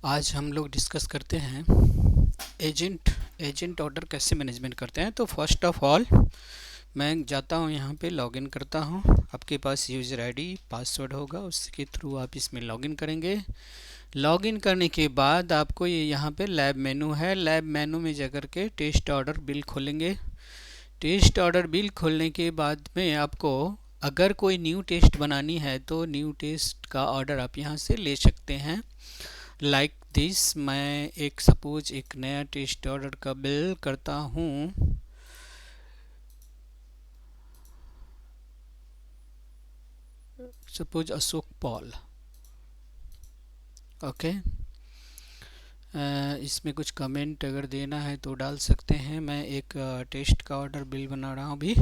आज हम लोग डिस्कस करते हैं एजेंट ऑर्डर कैसे मैनेजमेंट करते हैं। तो फर्स्ट ऑफ ऑल मैं जाता हूं, यहाँ पे लॉगिन करता हूं। आपके पास यूज़र आईडी पासवर्ड होगा, उसके थ्रू आप इसमें लॉगिन करेंगे। लॉगिन करने के बाद आपको ये यहाँ पे लैब मेनू है, लैब मेनू में जाकर के टेस्ट ऑर्डर बिल खोलेंगे। टेस्ट ऑर्डर बिल खोलने के बाद में आपको अगर कोई न्यू टेस्ट बनानी है तो न्यू टेस्ट का ऑर्डर आप यहाँ से ले सकते हैं। लाइक दिस, मैं एक सपोज एक नया टेस्ट ऑर्डर का बिल करता हूँ। Suppose Ashok Paul, okay. इसमें कुछ कमेंट अगर देना है तो डाल सकते हैं। मैं एक टेस्ट का ऑर्डर बिल बना रहा हूँ अभी।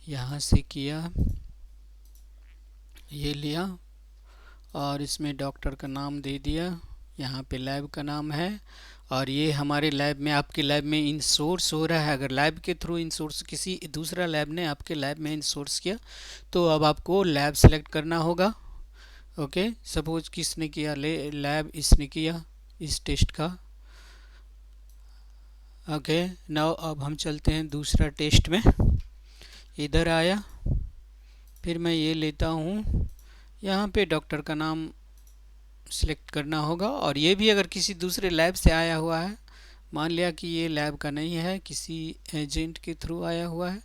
यहाँ से किया, ये लिया और इसमें डॉक्टर का नाम दे दिया। यहाँ पे लैब का नाम है और ये हमारे लैब में, आपके लैब में इंसोर्स हो रहा है। अगर लैब के थ्रू इंसोर्स किसी दूसरा लैब ने आपके लैब में इंसोर्स किया तो अब आपको लैब सेलेक्ट करना होगा। ओके, सपोज किसने किया, लैब इसने किया इस टेस्ट का। ओके, नाउ अब हम चलते हैं दूसरा टेस्ट में। इधर आया, फिर मैं ये लेता हूँ, यहाँ पे डॉक्टर का नाम सिलेक्ट करना होगा। और ये भी अगर किसी दूसरे लैब से आया हुआ है, मान लिया कि ये लैब का नहीं है, किसी एजेंट के थ्रू आया हुआ है,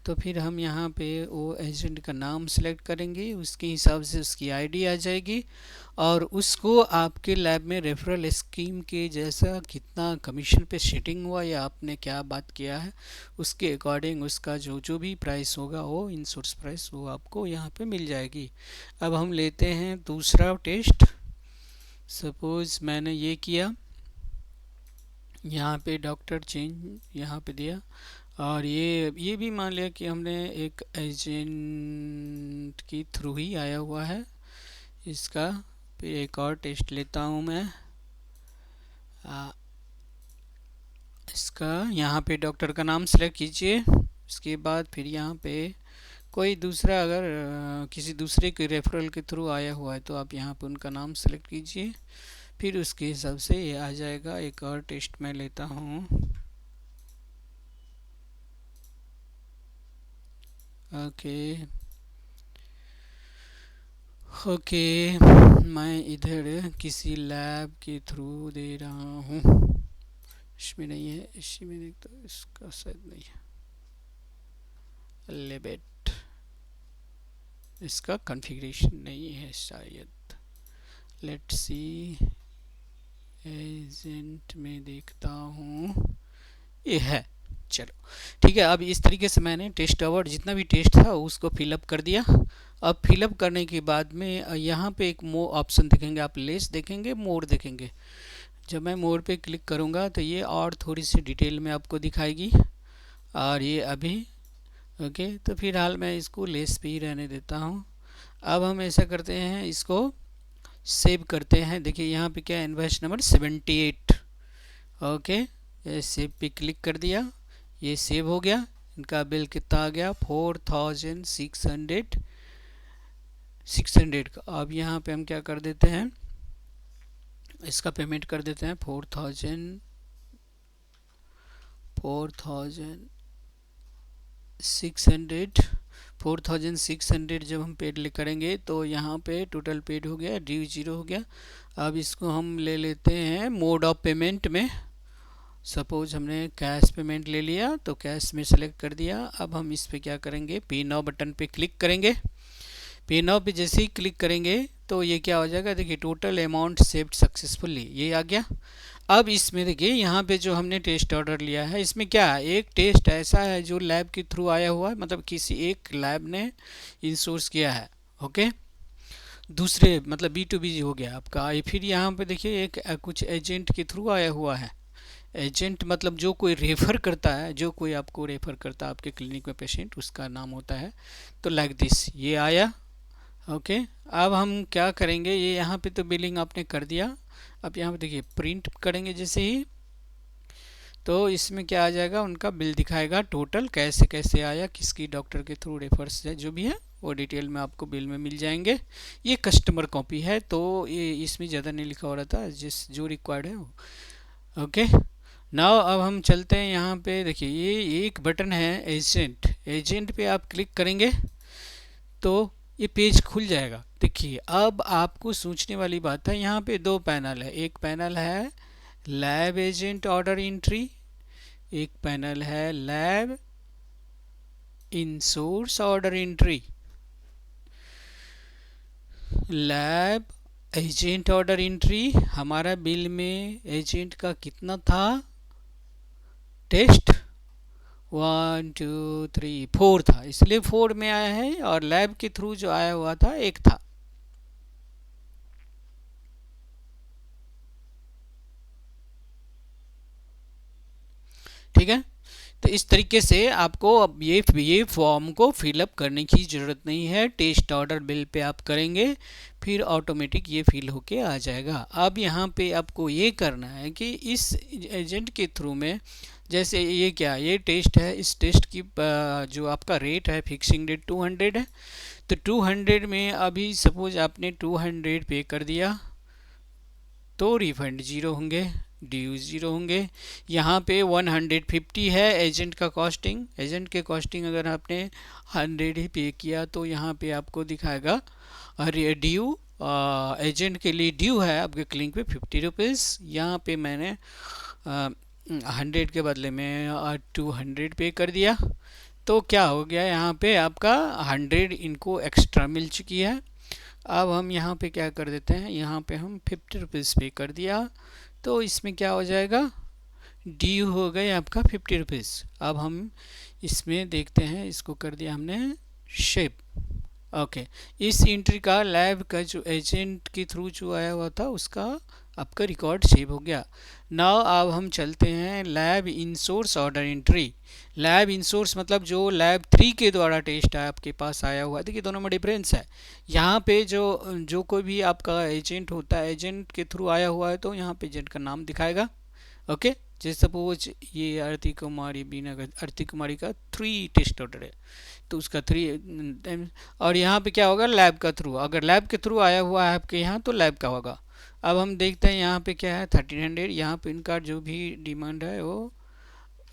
तो फिर हम यहाँ पे वो एजेंट का नाम सेलेक्ट करेंगे, उसके हिसाब से उसकी आईडी आ जाएगी और उसको आपके लैब में रेफरल स्कीम के जैसा कितना कमीशन पे सेटिंग हुआ या आपने क्या बात किया है उसके अकॉर्डिंग उसका जो जो भी प्राइस होगा वो इनसोर्स प्राइस वो आपको यहाँ पे मिल जाएगी। अब हम लेते हैं दूसरा टेस्ट। सपोज मैंने ये किया, यहाँ पे डॉक्टर चेंज यहाँ पे दिया और ये भी मान लिया कि हमने एक एजेंट के थ्रू ही आया हुआ है इसका। फिर एक और टेस्ट लेता हूँ मैं इसका। यहाँ पे डॉक्टर का नाम सेलेक्ट कीजिए, उसके बाद फिर यहाँ पे कोई दूसरा अगर किसी दूसरे के रेफरल के थ्रू आया हुआ है तो आप यहाँ पे उनका नाम सेलेक्ट कीजिए, फिर उसके हिसाब से ये आ जाएगा। एक और टेस्ट मैं लेता हूँ। ओके, मैं इधर किसी लैब के थ्रू दे रहा हूँ। इसमें नहीं है, इसमें नहीं, तो इसका शायद नहीं है। लेबेट, इसका कॉन्फ़िगरेशन नहीं है शायद। लेट्स सी, एजेंट में देखता हूँ, ये है। चलो ठीक है। अब इस तरीके से मैंने टेस्ट अवार्ड जितना भी टेस्ट था उसको फिलअप कर दिया। अब फिलअप करने के बाद में यहाँ पे एक मोर ऑप्शन देखेंगे, आप लेस देखेंगे, मोर देखेंगे। जब मैं मोर पे क्लिक करूँगा तो ये और थोड़ी सी डिटेल में आपको दिखाएगी और ये अभी ओके। तो फिलहाल मैं इसको लेस पे ही रहने देता हूँ। अब हम ऐसा करते हैं, इसको सेव करते हैं। देखिए यहाँ पे क्या, इनवॉइस नंबर 78। ओके, ये सेव पे क्लिक कर दिया, ये सेव हो गया। इनका बिल कितना आ गया, 4600 का। अब यहाँ पे हम क्या कर देते हैं, इसका पेमेंट कर देते हैं 4600 जब हम पेड करेंगे तो यहाँ पे टोटल पेड हो गया, ड्यू 0 हो गया। अब इसको हम ले लेते हैं मोड ऑफ पेमेंट में। सपोज हमने कैश पेमेंट ले लिया तो कैश में सेलेक्ट कर दिया। अब हम इस पे क्या करेंगे, पे नाउ बटन पे क्लिक करेंगे। पे नाउ पे जैसे ही क्लिक करेंगे तो ये क्या हो जाएगा, देखिए टोटल अमाउंट सेव्ड सक्सेसफुली, ये आ गया। अब इसमें देखिए यहाँ पे जो हमने टेस्ट ऑर्डर लिया है, इसमें क्या है, एक टेस्ट ऐसा है जो लैब के थ्रू आया हुआ है, मतलब किसी एक लैब ने इंसोर्स किया है। ओके, दूसरे मतलब B2B हो गया आपका। फिर यहाँ पे देखिए एक कुछ एजेंट के थ्रू आया हुआ है। एजेंट मतलब जो कोई रेफ़र करता है, जो कोई आपको रेफ़र करता है आपके क्लिनिक में पेशेंट, उसका नाम होता है। तो लाइक दिस ये आया। ओके, अब हम क्या करेंगे, ये यहाँ पे तो बिलिंग आपने कर दिया। अब यहाँ पे देखिए प्रिंट करेंगे जैसे ही, तो इसमें क्या आ जाएगा, उनका बिल दिखाएगा टोटल कैसे कैसे आया, किसकी डॉक्टर के थ्रू रेफर्स है जो भी है वो डिटेल में आपको बिल में मिल जाएंगे। ये कस्टमर कॉपी है तो ये इसमें ज़्यादा नहीं लिखा हो रहा था, जिस जो रिक्वायर्ड है वो। ओके, नाउ अब हम चलते हैं यहाँ पे। देखिए ये एक बटन है एजेंट, एजेंट पे आप क्लिक करेंगे तो ये पेज खुल जाएगा। देखिए अब आपको सोचने वाली बात है, यहाँ पे दो पैनल है, एक पैनल है लैब एजेंट ऑर्डर एंट्री, एक पैनल है lab insource order entry. Lab agent order entry, हमारा बिल में एजेंट का कितना था, टेस्ट 1 2 3 4 था, इसलिए 4 में आया है, और लैब के थ्रू जो आया हुआ था 1 था। ठीक है, तो इस तरीके से आपको अब ये फॉर्म को फिलअप करने की ज़रूरत नहीं है। टेस्ट ऑर्डर बिल पे आप करेंगे फिर ऑटोमेटिक ये फिल होके आ जाएगा। अब यहाँ पे आपको ये करना है कि इस एजेंट के थ्रू में, जैसे ये क्या, ये टेस्ट है, इस टेस्ट की जो आपका रेट है फिक्सिंग रेट 200 है, तो 200 में अभी सपोज आपने 200 पे कर दिया तो रिफंड 0 होंगे, ड्यू 0 होंगे। यहाँ पे 150 है एजेंट का कॉस्टिंग, एजेंट के कॉस्टिंग अगर आपने 100 ही पे किया तो यहाँ पे आपको दिखाएगा ड्यू, एजेंट के लिए ड्यू है आपके क्लिंक पे 50 रुपीज़। यहाँ पे मैंने 100 के बदले में 200 पे कर दिया, तो क्या हो गया, यहाँ पे आपका 100 इनको एक्स्ट्रा मिल चुकी है। अब हम यहाँ पे क्या कर देते हैं, यहाँ पे हम 50 रुपीज़ पे कर दिया, तो इसमें क्या हो जाएगा, ड्यू हो गए आपका 50 रुपीज़। अब हम इसमें देखते हैं, इसको कर दिया हमने शेप। ओके, इस एंट्री का लैब का जो एजेंट के थ्रू जो आया हुआ था उसका आपका रिकॉर्ड सेव हो गया। नाउ अब हम चलते हैं lab insource order entry. Lab इनसोर्स मतलब जो लैब 3 के द्वारा टेस्ट आपके पास आया हुआ है। देखिए दोनों में डिफरेंस है। यहाँ पे जो कोई भी आपका एजेंट होता है, एजेंट के थ्रू आया हुआ है तो यहाँ पे एजेंट का नाम दिखाएगा। ओके, जैसे सपोज ये आरती कुमारी बीना आरती कुमारी का 3 टेस्ट ऑर्डर है तो उसका 3, और यहाँ पे क्या होगा, लैब का थ्रू, अगर लैब के थ्रू आया हुआ है आपके यहाँ तो लैब का होगा। अब हम देखते हैं यहाँ पे क्या है 1300, यहाँ पे इनका जो भी डिमांड है वो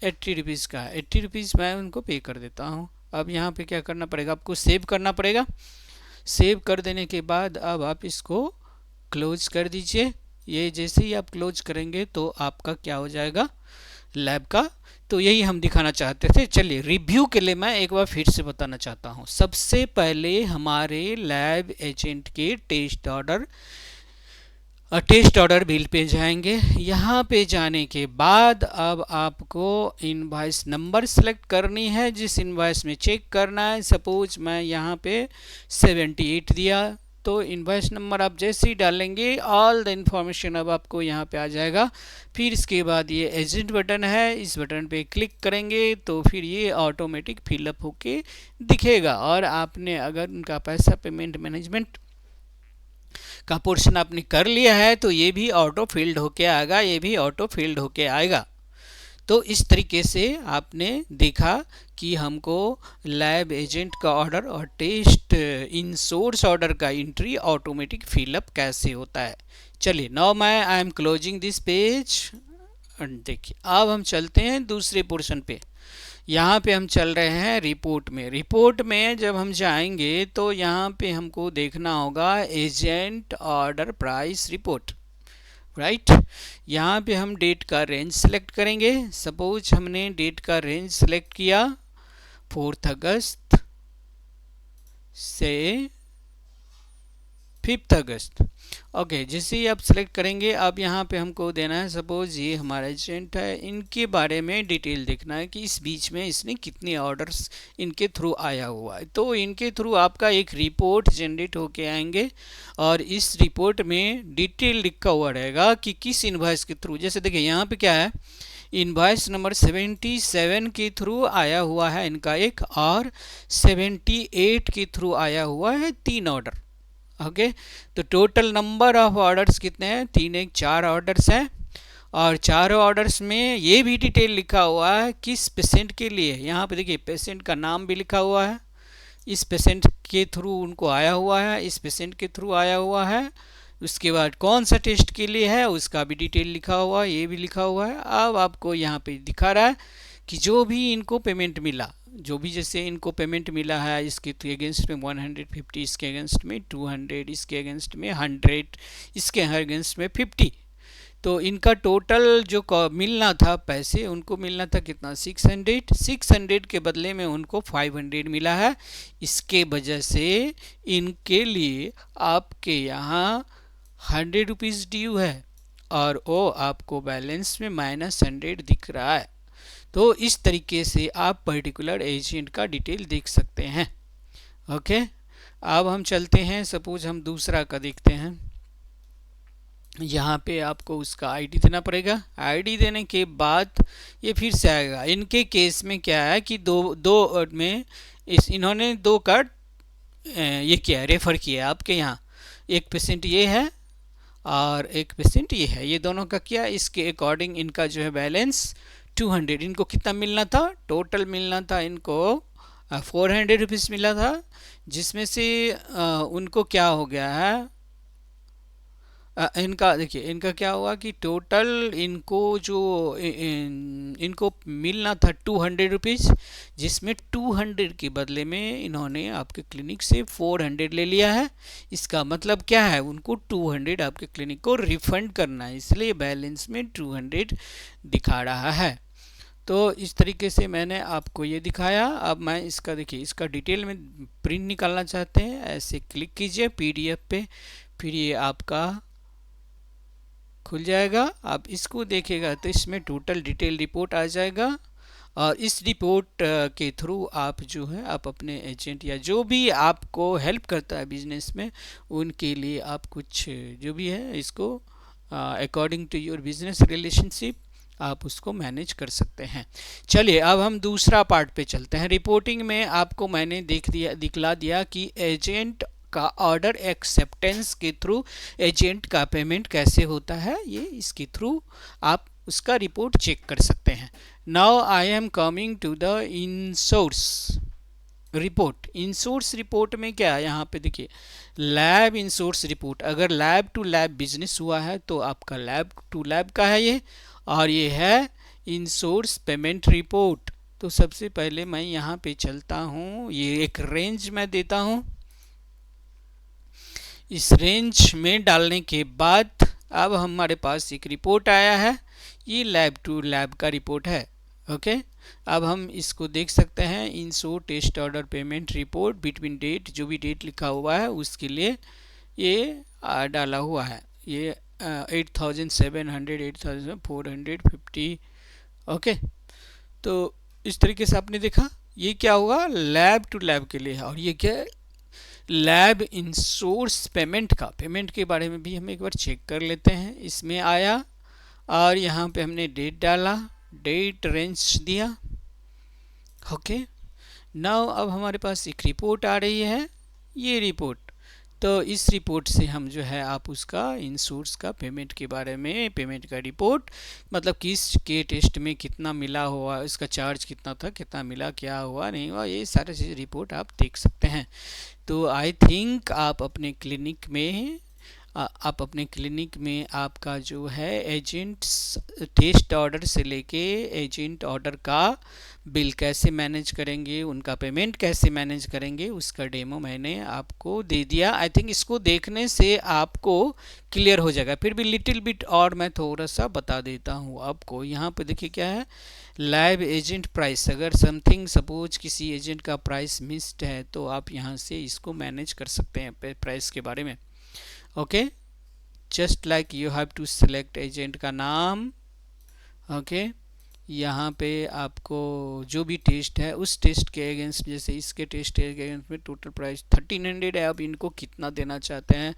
80 रुपीज़ का है, 80 रुपीज़ मैं उनको पे कर देता हूँ। अब यहाँ पे क्या करना पड़ेगा, आपको सेव करना पड़ेगा। सेव कर देने के बाद अब आप इसको क्लोज कर दीजिए। ये जैसे ही आप क्लोज करेंगे तो आपका क्या हो जाएगा, लैब का। तो यही हम दिखाना चाहते थे। चलिए रिव्यू के लिए मैं एक बार फिर से बताना चाहता हूँ। सबसे पहले हमारे लैब एजेंट के टेस्ट ऑर्डर बिल पे जाएंगे। यहाँ पे जाने के बाद अब आपको इनवॉइस नंबर सेलेक्ट करनी है, जिस इनवॉइस में चेक करना है। सपोज मैं यहाँ पे 78 दिया, तो इनवॉइस नंबर आप जैसे ही डालेंगे ऑल द इन्फॉर्मेशन अब आपको यहाँ पे आ जाएगा। फिर इसके बाद ये एजेंट बटन है, इस बटन पे क्लिक करेंगे तो फिर ये ऑटोमेटिक फिलअप होके दिखेगा। और आपने अगर उनका पैसा पेमेंट मैनेजमेंट का पोर्शन आपने कर लिया है तो ये भी ऑटो फिल्ड होके आएगा, ये भी ऑटो फिल्ड होके आएगा। तो इस तरीके से आपने देखा कि हमको लैब एजेंट का ऑर्डर और टेस्ट इन सोर्स ऑर्डर का एंट्री ऑटोमेटिक फिलअप कैसे होता है। चलिए now I am closing this page. देखिए अब हम चलते हैं दूसरे पोर्शन पे। यहाँ पे हम चल रहे हैं रिपोर्ट में। रिपोर्ट में जब हम जाएंगे तो यहाँ पे हमको देखना होगा agent order price report, right. यहाँ पे हम डेट का रेंज सेलेक्ट करेंगे। सपोज हमने डेट का रेंज सेलेक्ट किया 4 अगस्त से 5 अगस्त। ओके, जैसे ही आप सेलेक्ट करेंगे अब यहाँ पे हमको देना है, सपोज ये हमारा एजेंट है, इनके बारे में डिटेल देखना है कि इस बीच में इसने कितने ऑर्डर्स इनके थ्रू आया हुआ है। तो इनके थ्रू आपका एक रिपोर्ट जनरेट होके आएंगे और इस रिपोर्ट में डिटेल लिखा हुआ रहेगा कि किस इनवॉइस के थ्रू। जैसे देखिए यहाँ पे क्या है, इनवॉइस नंबर 77 के थ्रू आया हुआ है इनका एक, और 78 के थ्रू आया हुआ है 3 ऑर्डर। ओके, तो टोटल नंबर ऑफ ऑर्डर्स कितने हैं, 4 ऑर्डर्स हैं। और चारों ऑर्डर्स में ये भी डिटेल लिखा हुआ है किस पेशेंट के लिए। यहाँ पे देखिए पेशेंट का नाम भी लिखा हुआ है, इस पेशेंट के थ्रू उनको आया हुआ है, इस पेशेंट के थ्रू आया हुआ है, उसके बाद कौन सा टेस्ट के लिए है उसका भी डिटेल लिखा हुआ है, ये भी लिखा हुआ है। अब आपको यहाँ पे दिखा रहा है कि जो भी इनको पेमेंट मिला, जो भी जैसे इनको पेमेंट मिला है, इसके अगेंस्ट में 150, इसके अगेंस्ट में 200, इसके अगेंस्ट में 100, इसके अगेंस्ट में 50, तो इनका टोटल जो मिलना था पैसे, उनको मिलना था कितना, 600 के बदले में उनको 500 मिला है। इसके वजह से इनके लिए आपके यहाँ 100 रुपीज़ ड्यू है और वो आपको बैलेंस में -100 दिख रहा है। तो इस तरीके से आप पर्टिकुलर एजेंट का डिटेल देख सकते हैं। ओके, अब हम चलते हैं, सपोज हम दूसरा का देखते हैं। यहाँ पे आपको उसका आईडी देना पड़ेगा। आईडी देने के बाद ये फिर से आएगा। इनके केस में क्या है कि दो में इन्होंने दो का ये किया, रेफ़र किया आपके यहाँ। एक पेशेंट ये है और एक पेशेंट ये है, ये दोनों का किया। इसके अकॉर्डिंग इनका जो है बैलेंस 200, इनको कितना मिलना था, टोटल मिलना था इनको 400 रुपीज़ मिला था, जिसमें से उनको क्या हो गया है, इनका देखिए, इनका क्या हुआ कि टोटल इनको जो इनको मिलना था 200 रुपीज़, जिसमें 200 के बदले में इन्होंने आपके क्लिनिक से 400 ले लिया है। इसका मतलब क्या है, उनको 200 आपके क्लिनिक को रिफंड करना है, इसलिए बैलेंस में 200 दिखा रहा है। तो इस तरीके से मैंने आपको ये दिखाया। अब मैं इसका देखिए, इसका डिटेल में प्रिंट निकालना चाहते हैं, ऐसे क्लिक कीजिए PDF पे, फिर ये आपका खुल जाएगा। आप इसको देखेगा तो इसमें टोटल डिटेल रिपोर्ट आ जाएगा, और इस रिपोर्ट के थ्रू आप जो है आप अपने एजेंट या जो भी आपको हेल्प करता है बिजनेस में, उनके लिए आप कुछ जो भी है इसको according to your business relationship आप उसको मैनेज कर सकते हैं। चलिए अब हम दूसरा पार्ट पे चलते हैं। रिपोर्टिंग में आपको मैंने दिखला दिया कि एजेंट का ऑर्डर एक्सेप्टेंस के थ्रू एजेंट का पेमेंट कैसे होता है, ये इसके थ्रू आप उसका रिपोर्ट चेक कर सकते हैं। Now I am coming to the insource report. Insource report में क्या है, यहाँ पे देखिए लैब इनसोर्स रिपोर्ट। अगर लैब टू लैब बिजनेस हुआ है तो आपका लैब टू लैब का है ये, और ये है इनसोर्स पेमेंट रिपोर्ट। तो सबसे पहले मैं यहाँ पे चलता हूँ, ये एक रेंज मैं देता हूँ। इस रेंज में डालने के बाद अब हमारे पास एक रिपोर्ट आया है, ये लैब टू लैब का रिपोर्ट है। ओके, अब हम इसको देख सकते हैं, insource test order payment report between date, जो भी डेट लिखा हुआ है उसके लिए ये डाला हुआ है। ये 8700, 8450। ओके, तो इस तरीके से आपने देखा, ये क्या हुआ, लैब टू लैब के लिए है। और ये क्या है, लैब इनसोर्स पेमेंट का, पेमेंट के बारे में भी हम एक बार चेक कर लेते हैं। इसमें आया और यहाँ पे हमने डेट डाला, डेट रेंज दिया। ओके, नाउ अब हमारे पास एक रिपोर्ट आ रही है, ये रिपोर्ट। तो इस रिपोर्ट से हम जो है आप उसका इनसोर्स का पेमेंट के बारे में, पेमेंट का रिपोर्ट मतलब किस के टेस्ट में कितना मिला हुआ, इसका चार्ज कितना था, कितना मिला, क्या हुआ नहीं हुआ, ये सारे चीज़ रिपोर्ट आप देख सकते हैं। तो आई थिंक आप अपने क्लिनिक में आपका जो है एजेंट टेस्ट ऑर्डर से लेके एजेंट ऑर्डर का बिल कैसे मैनेज करेंगे, उनका पेमेंट कैसे मैनेज करेंगे, उसका डेमो मैंने आपको दे दिया। आई थिंक इसको देखने से आपको क्लियर हो जाएगा। फिर भी लिटिल बिट और मैं थोड़ा सा बता देता हूँ आपको। यहाँ पे देखिए क्या है, लैब एजेंट प्राइस। अगर समथिंग सपोज किसी एजेंट का प्राइस मिस्ड है तो आप यहाँ से इसको मैनेज कर सकते हैं प्राइस के बारे में। Okay, just like you have to select agent का नाम। ओके, यहाँ पे आपको जो भी टेस्ट है उस टेस्ट के अगेंस्ट, जैसे इसके टेस्ट के अगेंस्ट में टोटल प्राइस 1300 है। अब इनको कितना देना चाहते हैं,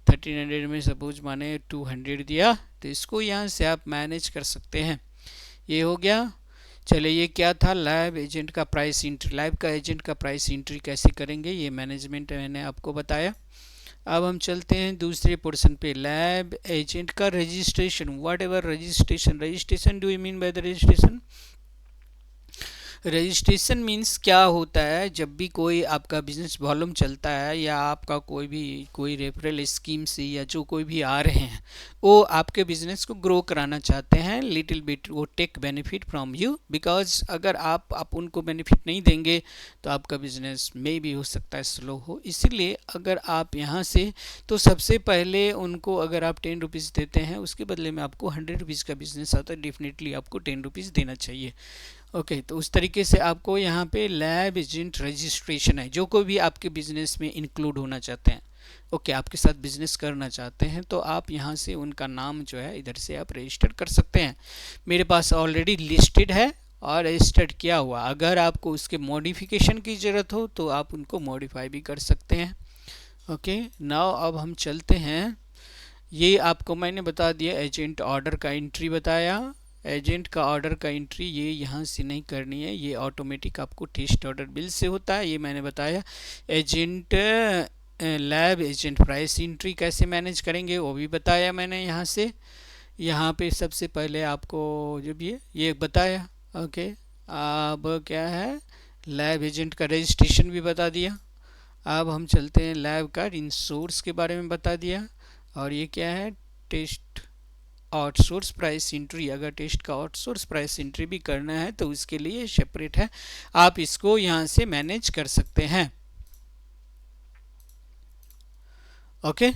1300 में सपोज माने 200 दिया, तो इसको यहाँ से आप मैनेज कर सकते हैं। ये हो गया। चलिए, ये क्या था, लैब एजेंट का प्राइस एंट्री। लैब का एजेंट का प्राइस एंट्री कैसे करेंगे, ये मैनेजमेंट मैंने आपको बताया। अब हम चलते हैं दूसरे पोर्शन पे, लैब एजेंट का registration. What ever registration, registration do you mean by the registration, registration means क्या होता है, जब भी कोई आपका बिजनेस वॉल्यूम चलता है या आपका कोई रेफरल स्कीम से या जो कोई भी आ रहे हैं वो आपके बिजनेस को ग्रो कराना चाहते हैं लिटिल बिट, वो take benefit from you, because अगर आप उनको बेनिफिट नहीं देंगे तो आपका बिजनेस में भी हो सकता है स्लो हो। इसीलिए अगर आप यहाँ से, तो सबसे पहले उनको अगर आप 10 रुपीज़ देते हैं उसके बदले में आपको 100 रुपीज़ का बिजनेस आता है, डेफिनेटली आपको 10 रुपीज़ देना चाहिए। ओके तो उस तरीके से आपको यहाँ पे लैब एजेंट रजिस्ट्रेशन है, जो कोई भी आपके बिजनेस में इंक्लूड होना चाहते हैं, ओके आपके साथ बिजनेस करना चाहते हैं, तो आप यहाँ से उनका नाम जो है इधर से आप रजिस्टर कर सकते हैं। मेरे पास ऑलरेडी लिस्टेड है और रजिस्टर्ड किया हुआ। अगर आपको उसके मॉडिफिकेशन की ज़रूरत हो तो आप उनको मॉडिफाई भी कर सकते हैं। ओके नाउ अब हम चलते हैं, ये आपको मैंने बता दिया, एजेंट ऑर्डर का एंट्री बताया। एजेंट का ऑर्डर का एंट्री ये यहाँ से नहीं करनी है, ये ऑटोमेटिक आपको टेस्ट ऑर्डर बिल से होता है, ये मैंने बताया। Agent lab agent price entry कैसे मैनेज करेंगे वो भी बताया मैंने यहाँ से। यहाँ पे सबसे पहले आपको जब ये बताया। ओके अब क्या है, लैब एजेंट का रजिस्ट्रेशन भी बता दिया। अब हम चलते हैं लैब का रिसोर्स के बारे में बता दिया। और ये क्या है, टेस्ट आउटसोर्स प्राइस एंट्री। अगर टेस्ट का आउटसोर्स प्राइस एंट्री भी करना है तो उसके लिए सेपरेट है, आप इसको यहाँ से मैनेज कर सकते हैं। ओके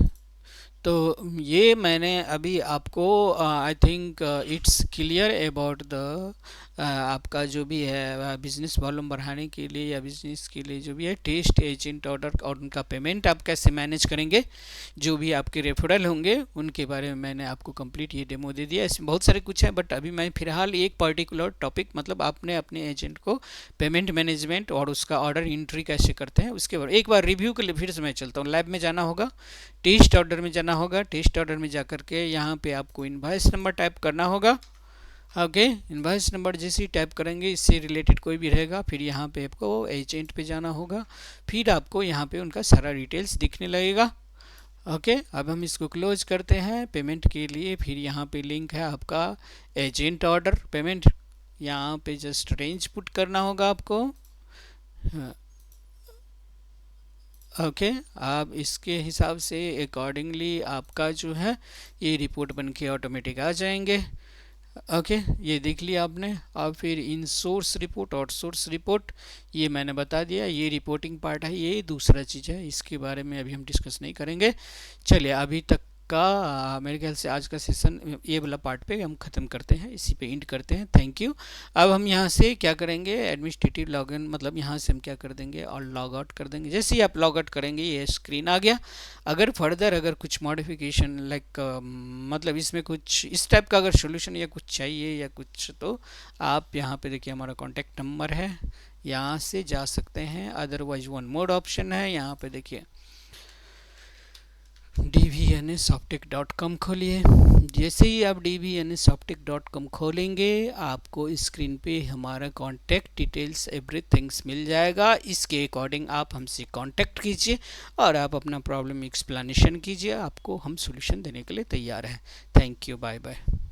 तो ये मैंने अभी आपको I think it's clear about the आपका जो भी है बिजनेस वॉल्यूम बढ़ाने के लिए या बिजनेस के लिए जो भी है टेस्ट एजेंट ऑर्डर और उनका पेमेंट आप कैसे मैनेज करेंगे, जो भी आपके रेफरल होंगे उनके बारे में मैंने आपको कंप्लीट ये डेमो दे दिया। इसमें बहुत सारे कुछ है बट अभी मैं फिलहाल एक पर्टिकुलर टॉपिक, मतलब आपने अपने एजेंट को पेमेंट मैनेजमेंट और उसका ऑर्डर एंट्री कैसे करते हैं उसके बारे एक बार रिव्यू के लिए फिर से मैं चलता हूँ। लैब में जाना होगा, टेस्ट ऑर्डर में जाना होगा, टेस्ट ऑर्डर में जा करके यहाँ पे आपको इनवॉइस नंबर टाइप करना होगा। ओके इनवॉइस नंबर जैसे ही टाइप करेंगे इससे रिलेटेड कोई भी रहेगा, फिर यहाँ पे आपको एजेंट पे जाना होगा, फिर आपको यहाँ पे उनका सारा डिटेल्स दिखने लगेगा। ओके अब हम इसको क्लोज करते हैं पेमेंट के लिए। फिर यहाँ पे लिंक है आपका एजेंट ऑर्डर पेमेंट, यहाँ पे जस्ट रेंज पुट करना होगा आपको। ओके आप इसके हिसाब से अकॉर्डिंगली आपका जो है ये रिपोर्ट बन के ऑटोमेटिक आ जाएंगे। ओके ये देख लिया आपने। अब फिर इन सोर्स रिपोर्ट आउटसोर्स रिपोर्ट ये मैंने बता दिया, ये रिपोर्टिंग पार्ट है, ये दूसरा चीज़ है, इसके बारे में अभी हम डिस्कस नहीं करेंगे। चलिए अभी तक का मेरे ख्याल से आज का सेशन ये वाला पार्ट पे हम ख़त्म करते हैं, इसी पे एंड करते हैं। Thank you. अब हम यहाँ से क्या करेंगे, एडमिनिस्ट्रेटिव लॉगिन, मतलब यहाँ से हम क्या कर देंगे और लॉग आउट कर देंगे। जैसे ही आप लॉग आउट करेंगे ये स्क्रीन आ गया। अगर फर्दर अगर कुछ मॉडिफिकेशन लाइक मतलब इसमें कुछ इस टाइप का अगर सोल्यूशन या कुछ चाहिए या कुछ, तो आप यहाँ पे देखिए हमारा कॉन्टैक्ट नंबर है, यहाँ से जा सकते हैं। अदरवाइज वन मोड ऑप्शन है, यहाँ पे देखिए dvnsoptech.com खोलिए। जैसे ही आप dvnsoptech.com खोलेंगे आपको स्क्रीन पे हमारा कॉन्टैक्ट डिटेल्स एवरीथिंग्स मिल जाएगा। इसके अकॉर्डिंग आप हमसे कांटेक्ट कीजिए और आप अपना प्रॉब्लम एक्सप्लेनेशन कीजिए, आपको हम सॉल्यूशन देने के लिए तैयार हैं। Thank you, bye bye.